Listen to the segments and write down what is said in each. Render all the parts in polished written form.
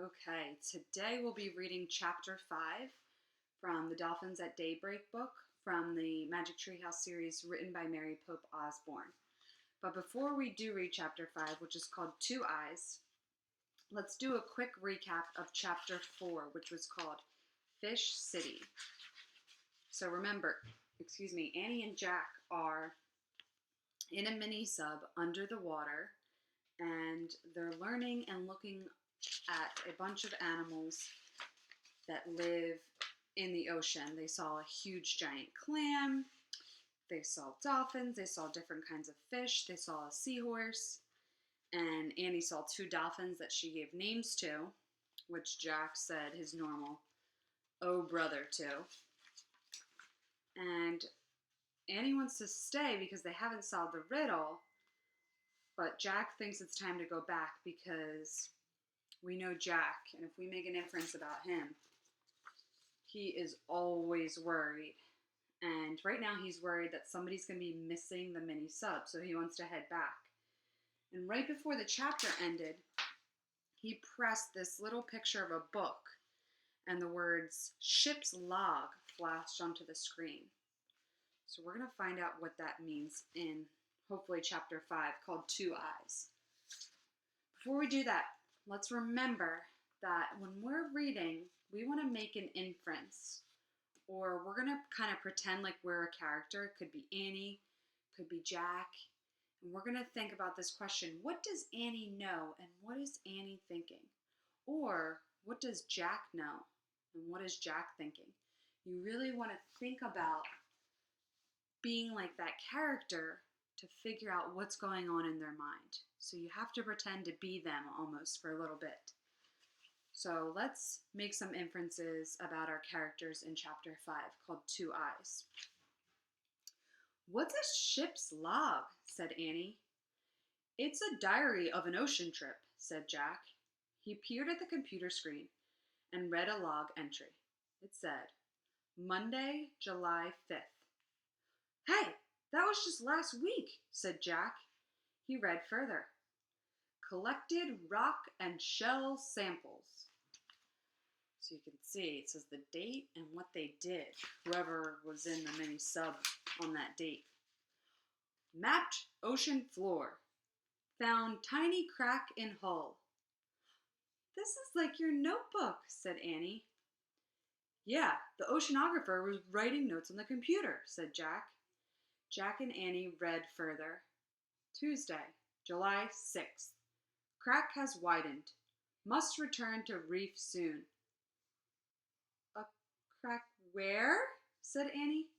Okay, today we'll be reading chapter 5 from the Dolphins at Daybreak book from the Magic Treehouse series written by Mary Pope Osborne. But before we do read chapter 5, which is called Two Eyes, let's do a quick recap of chapter 4, which was called Fish City. So remember, Annie and Jack are in a mini sub under the water, and they're learning and looking at a bunch of animals that live in the ocean. They saw a huge giant clam, they saw dolphins, they saw different kinds of fish, they saw a seahorse, and Annie saw two dolphins that she gave names to, which Jack said his normal "oh brother" to. And Annie wants to stay because they haven't solved the riddle, but Jack thinks it's time to go back because we know Jack, and if we make an inference about him, he is always worried. And right now he's worried that somebody's going to be missing the mini sub, so he wants to head back. And right before the chapter ended, he pressed this little picture of a book, and the words "ship's log" flashed onto the screen. So we're going to find out what that means in hopefully chapter 5, called Two Eyes. Before we do that, let's remember that when we're reading, we want to make an inference, or we're going to kind of pretend like we're a character. It could be Annie, could be Jack, and we're going to think about this question: what does Annie know, and what is Annie thinking? Or what does Jack know, and what is Jack thinking? You really want to think about being like that character to figure out what's going on in their mind. So you have to pretend to be them almost for a little bit. So let's make some inferences about our characters in chapter 5, called Two Eyes. "What's a ship's log?" said Annie. "It's a diary of an ocean trip," said Jack. He peered at the computer screen and read a log entry. It said, "Monday, July 5th. "Hey, that was just last week," said Jack. He read further. "Collected rock and shell samples." So you can see it says the date and what they did, whoever was in the mini sub on that date. "Mapped ocean floor. Found tiny crack in hull." "This is like your notebook," said Annie. "Yeah, the oceanographer was writing notes on the computer," said Jack. Jack and Annie read further. "Tuesday, July 6th. Crack has widened. Must return to reef soon." "A crack where?" said Annie.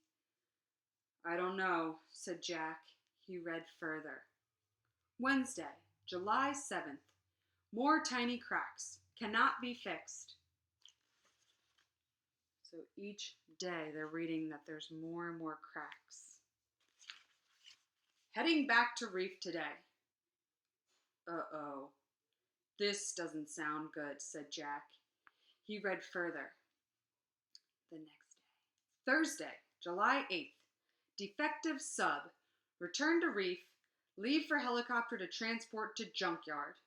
"I don't know," said Jack. He read further. "Wednesday, July 7th. More tiny cracks. Cannot be fixed." So each day they're reading that there's more and more cracks. "Heading back to reef today." "Uh-oh. This doesn't sound good," said Jack. He read further. The next day. "Thursday, July 8th. Defective sub. Return to reef. Leave for helicopter to transport to junkyard."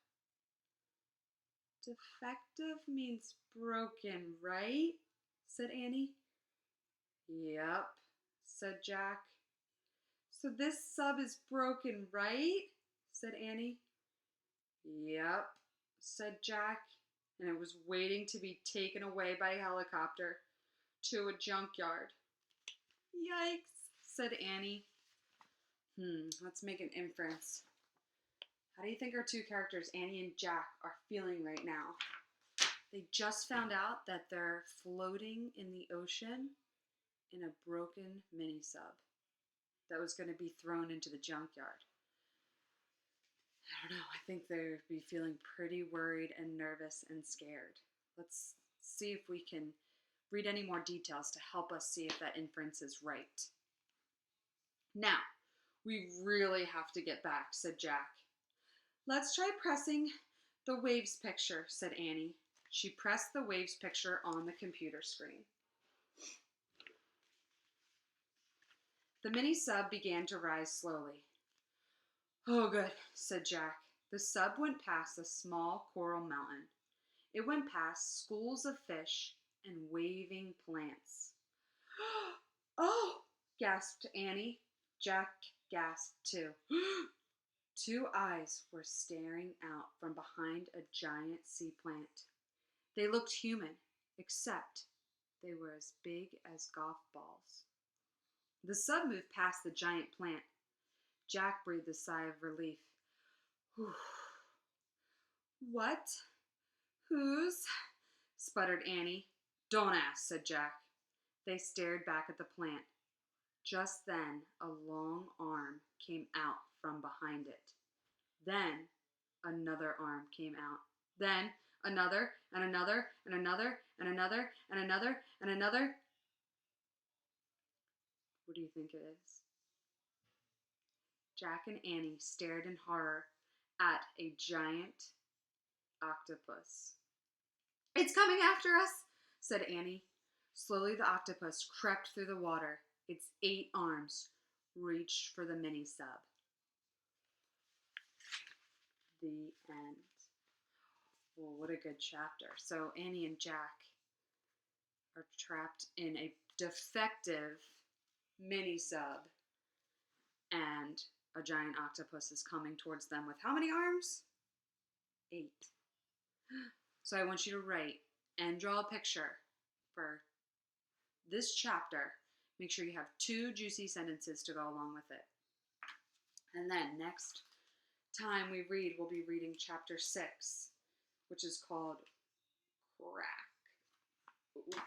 "Defective means broken, right?" said Annie. "Yep," said Jack. "So this sub is broken, right?" said Annie. "Yep," said Jack, and it was waiting to be taken away by helicopter to a junkyard. "Yikes," said Annie. Let's make an inference. How do you think our two characters, Annie and Jack, are feeling right now? They just found out that they're floating in the ocean in a broken mini sub that was going to be thrown into the junkyard. I don't know. I think they'd be feeling pretty worried and nervous and scared. Let's see if we can read any more details to help us see if that inference is right. "Now, we really have to get back," said Jack. "Let's try pressing the waves picture," said Annie. She pressed the waves picture on the computer screen. The mini sub began to rise slowly. "Oh, good," said Jack. The sub went past a small coral mountain. It went past schools of fish and waving plants. Oh, gasped Annie. Jack gasped too. Two eyes were staring out from behind a giant sea plant. They looked human, except they were as big as golf balls. The sub moved past the giant plant. Jack breathed a sigh of relief. Whew. What? Whose? Sputtered Annie. Don't ask, said Jack. They stared back at the plant. Just then, a long arm came out from behind it. Then, another arm came out. Then, another, and another, and another, and another, and another, and another. What do you think it is? Jack and Annie stared in horror at a giant octopus. It's coming after us, said Annie. Slowly the octopus crept through the water. Its 8 arms reached for the mini sub. The end. Well, what a good chapter. So Annie and Jack are trapped in a defective mini sub, and a giant octopus is coming towards them with how many arms? 8. So I want you to write and draw a picture for this chapter. Make sure you have 2 juicy sentences to go along with it. And then next time we read, we'll be reading chapter 6, which is called Crack. Ooh.